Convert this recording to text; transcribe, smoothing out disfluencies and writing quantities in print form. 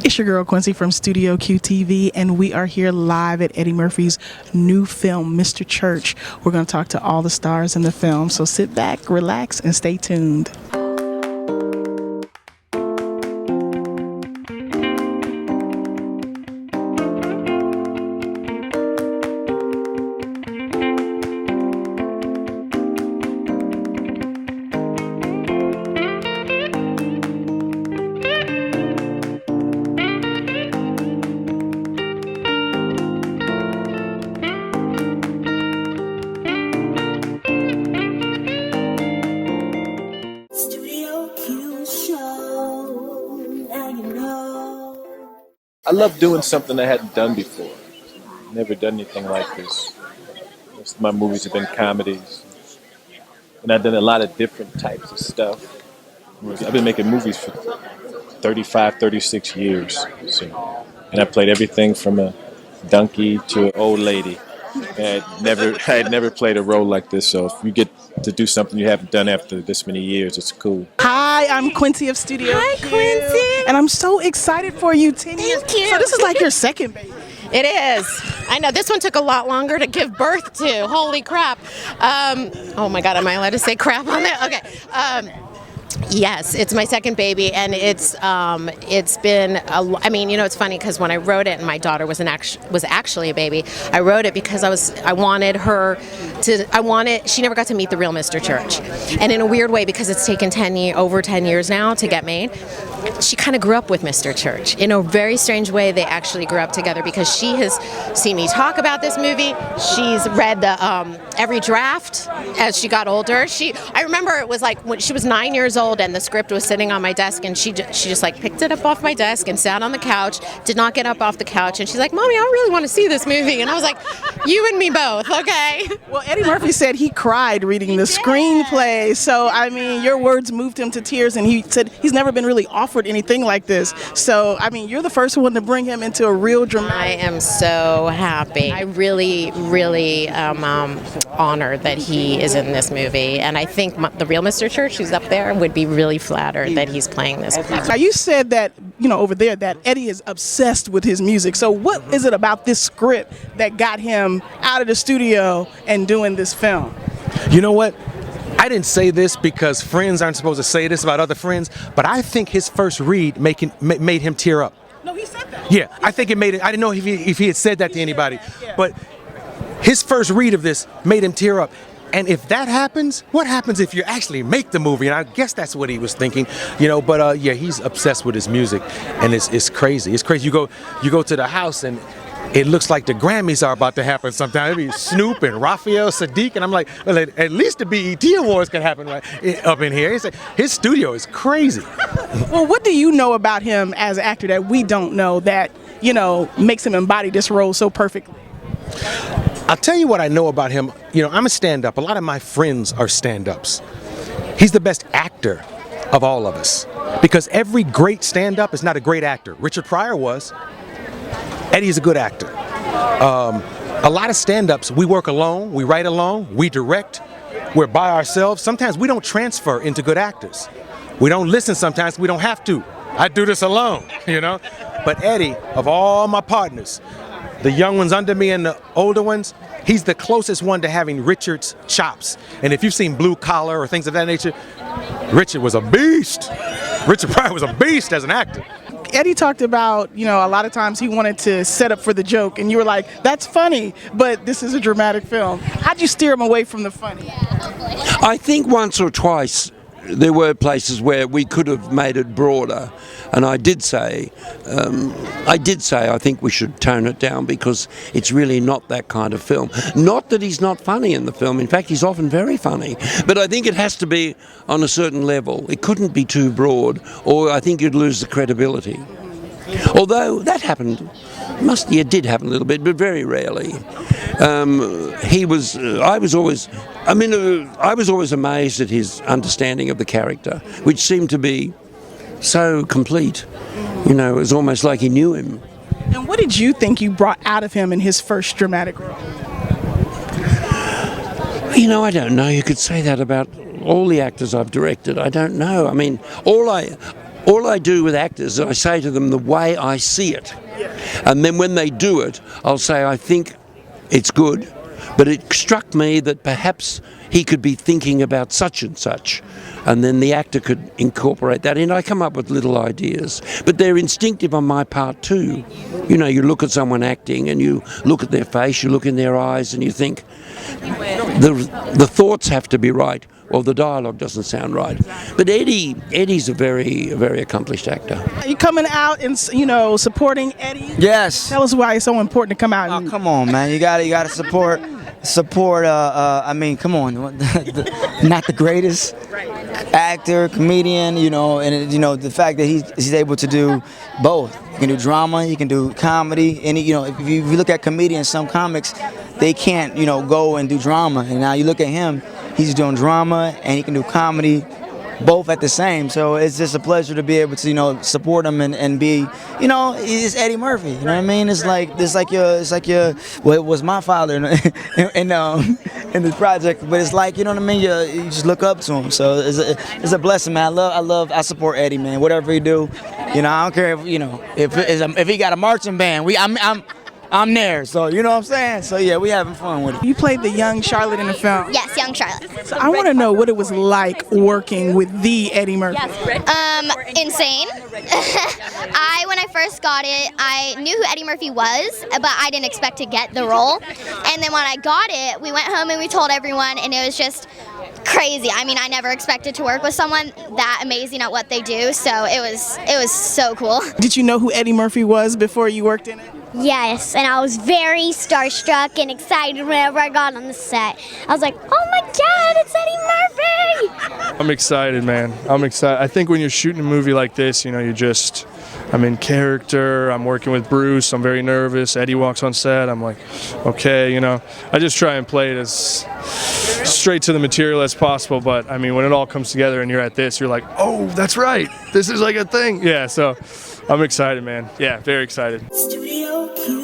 It's your girl Quincy from Studio QTV, and we are here live at Eddie Murphy's new film, Mr. Church. We're going to talk to all the stars in the film, so sit back, relax, and stay tuned. I love doing something I hadn't done before. Never done anything like this. Most of my movies have been comedies. And I've done a lot of different types of stuff. I've been making movies for 35, 36 years. And I played everything from a donkey to an old lady. I had never played a role like this, so if you get to do something you haven't done after this many years, it's cool. Hi, I'm Quincy of Studio Hi, Q, Quincy. and I'm so excited for you, 10 years. Thank you. So this is like your second baby. It is. I know this one took a lot longer to give birth to. Holy crap. Oh my God, am I allowed to say crap on that? Okay. Yes, it's my second baby, and it's been I mean, you know, it's funny because when I wrote it, and my daughter was actually a baby, I wrote it because I wanted her to. She never got to meet the real Mr. Church, and in a weird way, because it's taken over 10 years now to get made. She kind of grew up with Mr. Church. In a very strange way, they actually grew up together because she has seen me talk about this movie. She's read the every draft as she got older. I remember it was like when she was 9 years old and the script was sitting on my desk, and she just like picked it up off my desk and sat on the couch, did not get up off the couch, and she's like, "Mommy, I really want to see this movie." And I was like, "You and me both, okay?" Well, Eddie Murphy said he cried reading the screenplay. So, I mean, your words moved him to tears, and he said he's never been really offered anything like this. So, I mean, you're the first one to bring him into a real dramatic. I am so happy. I really, really am honored that he is in this movie, and I think the real Mr. Church, who's up there, would be really flattered that he's playing this part. Now, you said that, you know, over there, that Eddie is obsessed with his music. So what is it about this script that got him out of the studio and doing this film? You know what? I didn't say this because friends aren't supposed to say this about other friends, but I think his first read made him tear up. No, he said that. Yeah, I think it made it. I didn't know if he had said that to anybody, but his first read of this made him tear up. And if that happens, what happens if you actually make the movie? And I guess that's what he was thinking, you know. But yeah, he's obsessed with his music, and it's crazy. It's crazy. You go to the house and it looks like the Grammys are about to happen sometime. It'd be Snoop and Raphael Sadiq, and I'm like, well, at least the BET Awards can happen right up in here. His studio is crazy. Well, what do you know about him as an actor that we don't know that, you know, makes him embody this role so perfectly? I'll tell you what I know about him. You know, I'm a stand-up. A lot of my friends are stand-ups. He's the best actor of all of us, because every great stand-up is not a great actor. Richard Pryor was. Eddie's a good actor. A lot of stand-ups, we work alone, we write alone, we direct, we're by ourselves. Sometimes we don't transfer into good actors. We don't listen sometimes, we don't have to. I do this alone, you know? But Eddie, of all my partners, the young ones under me and the older ones, he's the closest one to having Richard's chops. And if you've seen Blue Collar or things of that nature, Richard was a beast. Richard Pryor was a beast as an actor. Eddie talked about, you know, a lot of times he wanted to set up for the joke, and you were like, that's funny, but this is a dramatic film. How'd you steer him away from the funny? I think once or twice there were places where we could have made it broader, and I did say I think we should tone it down because it's really not that kind of film. Not that he's not funny in the film, in fact he's often very funny, but I think it has to be on a certain level. It couldn't be too broad, or I think you'd lose the credibility. Although that happened, it did happen a little bit, but very rarely. I was always amazed at his understanding of the character, which seemed to be so complete. You know, it was almost like he knew him. And what did you think you brought out of him in his first dramatic role? You know, I don't know. You could say that about all the actors I've directed. I don't know. I mean, all I do with actors is I say to them the way I see it. And then when they do it, I'll say, I think it's good, but it struck me that perhaps he could be thinking about such and such. And then the actor could incorporate that in. I come up with little ideas, but they're instinctive on my part too. You know, you look at someone acting and you look at their face, you look in their eyes and you think, the thoughts have to be right, or the dialogue doesn't sound right. But Eddie's a very accomplished actor. Are you coming out and, you know, supporting Eddie? Yes. Tell us why it's so important to come out. Oh, And, come on, man. You gotta support. I mean, come on. Not the greatest actor, comedian, you know, and you know the fact that he's able to do both. He can do drama, he can do comedy, and you know, if you look at comedians, some comics, they can't, you know, go and do drama. And now you look at him, he's doing drama and he can do comedy, both at the same. So it's just a pleasure to be able to, you know, support him and be, you know, it's Eddie Murphy. You know what I mean? It's like your well, it was my father in this project, but it's like, you know what I mean? You just look up to him. So it's a blessing, man. I support Eddie, man. Whatever he do, you know, I don't care if, you know, if he got a marching band, I'm there, so you know what I'm saying? So yeah, we having fun with it. you played the young Charlotte in the film. Yes, young Charlotte. So I want to know what it was like working with the Eddie Murphy. Insane. When I first got it, I knew who Eddie Murphy was, but I didn't expect to get the role. And then when I got it, we went home and we told everyone, and it was just crazy. I mean, I never expected to work with someone that amazing at what they do, so it was so cool. Did you know who Eddie Murphy was before you worked in it? Yes, and I was very starstruck and excited whenever I got on the set. I was like, oh my God, it's Eddie Murphy! I'm excited, man. I'm excited. I think when you're shooting a movie like this, you know, I'm in character, I'm working with Bruce, I'm very nervous. Eddie walks on set, I'm like, okay, you know. I just try and play it as straight to the material as possible, but I mean, when it all comes together and you're at this, you're like, oh, that's right. This is like a thing. Yeah, so I'm excited, man. Yeah, very excited. Studio Q.